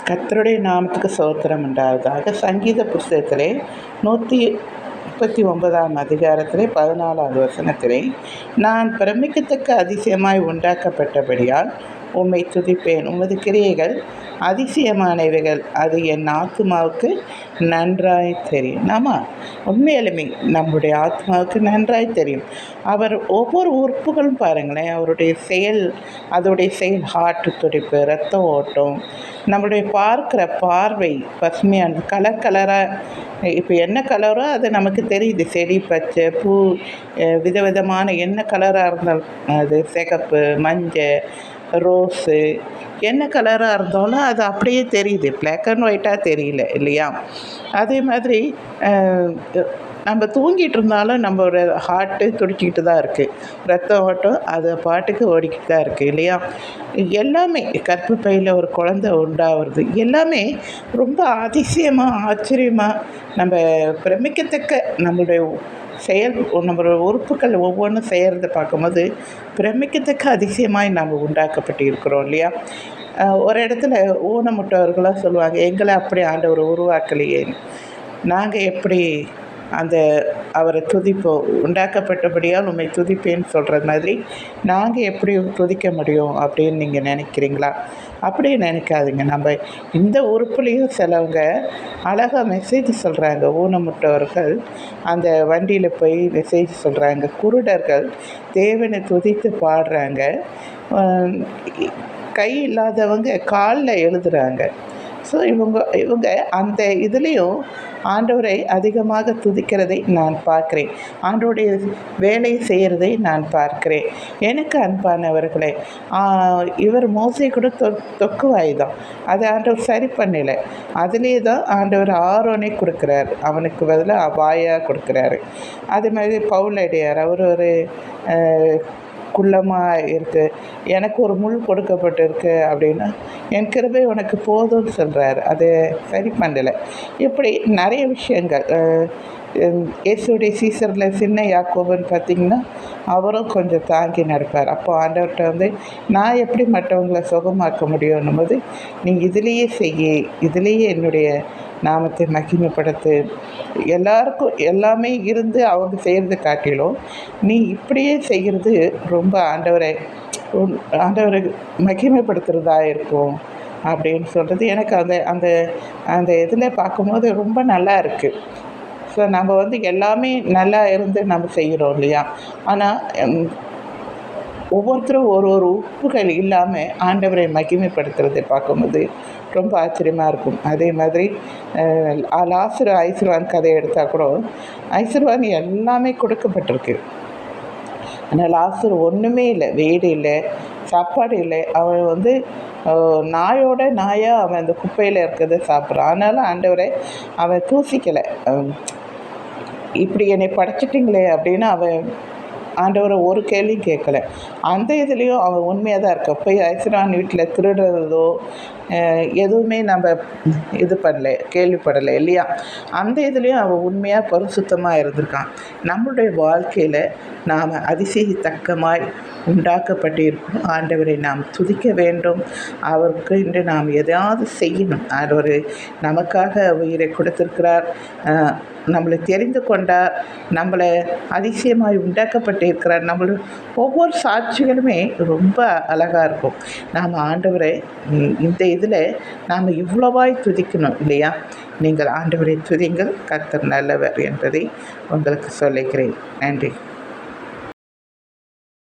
கர்த்தருடைய நாமத்துக்கு ஸ்தோத்திரம் உண்டாவதாக. சங்கீத புஸ்தகத்திலே 139ஆம் அதிகாரத்திலே 14வது வசனத்திலே, நான் பிரமிக்கத்தக்க அதிசயமாய் உண்டாக்கப்பட்டபடியால் உம்மை துதிப்பேன். உமது கிரியைகள் அதிசயமானவைகள், அது என் ஆத்மாவுக்கு நன்றாய் தெரியும். உண்மையாலுமே நம்முடைய ஆத்மாவுக்கு நன்றாய் தெரியும். அவர் ஒவ்வொரு உறுப்புகளும் பாருங்களேன், அவருடைய செயல், அதோடைய செயல், ஹார்ட் துடிப்பு, ரத்த ஓட்டம், நம்மளுடைய பார்க்குற பார்வை பசுமையான கலர் கலராக, இப்போ என்ன கலரோ அது நமக்கு தெரியுது. செடி பச்சை, பூ விதவிதமான என்ன கலராக இருந்தாலும், அது சிகப்பு, மஞ்சள், ரோஸு, என்ன கலராக இருந்தாலும் அது அப்படியே தெரியுது. பிளாக் அண்ட் ஒயிட்டாக தெரியல இல்லையா? அதே மாதிரி நம்ம தூங்கிட்டு இருந்தாலும் நம்மளோட ஹார்ட்டு துடிச்சிக்கிட்டு தான் இருக்குது, ரத்த ஓட்டம் அது பாட்டுக்கு ஓடிக்கிட்டு தான் இருக்குது இல்லையா? எல்லாமே கர்ப்பப்பையில் ஒரு குழந்தை உண்டாகிறது எல்லாமே ரொம்ப அதிசயமாக, ஆச்சரியமாக, நம்ம பிரமிக்கத்தக்க நம்மளுடைய செயல், நம்மளோட உறுப்புகள் ஒவ்வொன்றும் செய்கிறத பார்க்கும்போது பிரமிக்கத்தக்க அதிசயமாய் நாம் உண்டாக்கப்பட்டு இருக்கிறோம் இல்லையா? ஒரு இடத்துல ஊனமுற்றவர்களாக சொல்லுவாங்க, எங்களை அப்படி ஆண்டவர் உருவாக்கலையே, நாங்கள் எப்படி அந்த அவரை துதிப்போம், உண்டாக்கப்பட்டபடியால் உண்மை துதிப்பேன்னு சொல்கிறது மாதிரி நாங்கள் எப்படி துதிக்க முடியும் அப்படின்னு நீங்கள் நினைக்கிறீங்களா? அப்படியே நினைக்காதீங்க. நம்ம இந்த உறுப்புலேயும் சிலவங்க அழகாக மெசேஜ் சொல்கிறாங்க. ஊனமுற்றவர்கள் அந்த வண்டியில் போய் மெசேஜ் சொல்கிறாங்க. குருடர்கள் தேவனை துதித்து பாடுறாங்க. கை இல்லாதவங்க காலில் எழுதுகிறாங்க. ஸோ இவங்க அந்த இதுலேயும் ஆண்டவரை அதிகமாக துதிக்கிறதை நான் பார்க்குறேன். ஆண்டவருடைய வேலை செய்கிறதை நான் பார்க்கிறேன். எனக்கு அன்பானவர்களே, இவர் மோசே கூட தொக்குவாய் தான், அதை ஆண்டவர் சரி பண்ணலை. அதிலே தான் ஆண்டவர் ஆரோனை கொடுக்குறாரு, அவனுக்கு பதிலாக வாயாக கொடுக்குறாரு. அதே மாதிரி பவுலடியார், அவர் ஒரு குள்ளமாக இருக்குது, எனக்கு ஒரு முள் கொடுக்கப்பட்டிருக்கு அப்படின்னா என் கிருபை உனக்கு போதும்னு சொல்கிறார், அதை சரி பண்ணலை. இப்படி நிறைய விஷயங்கள். இயேசுடைய சீசரில் சின்ன யாக்கோபுன்னு பார்த்திங்கன்னா அவரும் கொஞ்சம் தாங்கி நடப்பார். அப்போ ஆண்டவர்கிட்ட வந்து நான் எப்படி மற்றவங்களை சுகமாக்க முடியும்னும் போது, நீ இதிலேயே செய்ய, இதிலேயே என்னுடைய நாமத்தை மகிமைப்படுத்து, எல்லாருக்கும் எல்லாமே இருந்து அவங்க செய்கிறது காட்டிலும் நீ இப்படியே செய்கிறது ரொம்ப ஆண்டவரை மகிமைப்படுத்துகிறதா இருக்கும் அப்படின்னு சொல்கிறது எனக்கு அந்த அந்த அந்த இதில் பார்க்கும்போது ரொம்ப நல்லா இருக்குது. ஸோ நம்ம வந்து எல்லாமே நல்லா இருந்து நம்ம செய்கிறோம் இல்லையா? ஆனால் ஒவ்வொருத்தரும் ஒரு ஒரு உப்புகள் இல்லாமல் ஆண்டவரை மகிமைப்படுத்துறதை பார்க்கும்போது ரொம்ப ஆச்சரியமாக இருக்கும். அதே மாதிரி லாசரு ஐஸ்வர்வான் கதையை எடுத்தால் கூட ஐஸ்வர்வான் எல்லாமே கொடுக்கப்பட்டிருக்கு. ஆனால் லாசரு ஒன்றுமே இல்லை, வீடு இல்லை, சாப்பாடு இல்லை. அவன் வந்து நாயாக அவன் அந்த குப்பையில் இருக்கிறத சாப்பிட்றான். ஆனாலும் ஆண்டவரை அவன் தூசிக்கலை. இப்படி என்னை படைச்சிட்டிங்களே அப்படின்னு அவன் ஆண்டவரை ஒரு கேள்வியும் கேட்கல. அந்த இதுலேயும் அவன் உண்மையாக தான் இருக்க. போய் ஐஸ்வர்வான் வீட்டில் திருடுறதோ எதுவுமே நம்ம இது பண்ணலை, கேள்விப்படலை இல்லையா? அந்த இதுலேயும் அவன் உண்மையாக பரிசுத்தமாக இருந்திருக்கான். நம்மளுடைய வாழ்க்கையில் நாம் அதிசயத்தக்கமாய் உண்டாக்கப்பட்டு இருக்கணும். ஆண்டவரை நாம் துதிக்க வேண்டும். அவருக்கு இன்று நாம் எதையாவது செய்யணும். ஆண்டவர் நமக்காக உயிரை கொடுத்திருக்கிறார், நம்மளை தெரிந்து கொண்டார், நம்மளை அதிசயமாய் உண்டாக்கப்பட்டு இருக்கிறார். நம்மளோட ஒவ்வொரு சாட்சிகளுமே ரொம்ப அழகாக இருக்கும். நாம் ஆண்டவரை இந்த இதில் நாம் இவ்வளவாய் துதிக்கணும் இல்லையா? நீங்கள் ஆண்டவரை துதிங்கள், கர்த்தர் நல்லவர் என்பதை உங்களுக்கு சொல்லுகிறேன். நன்றி.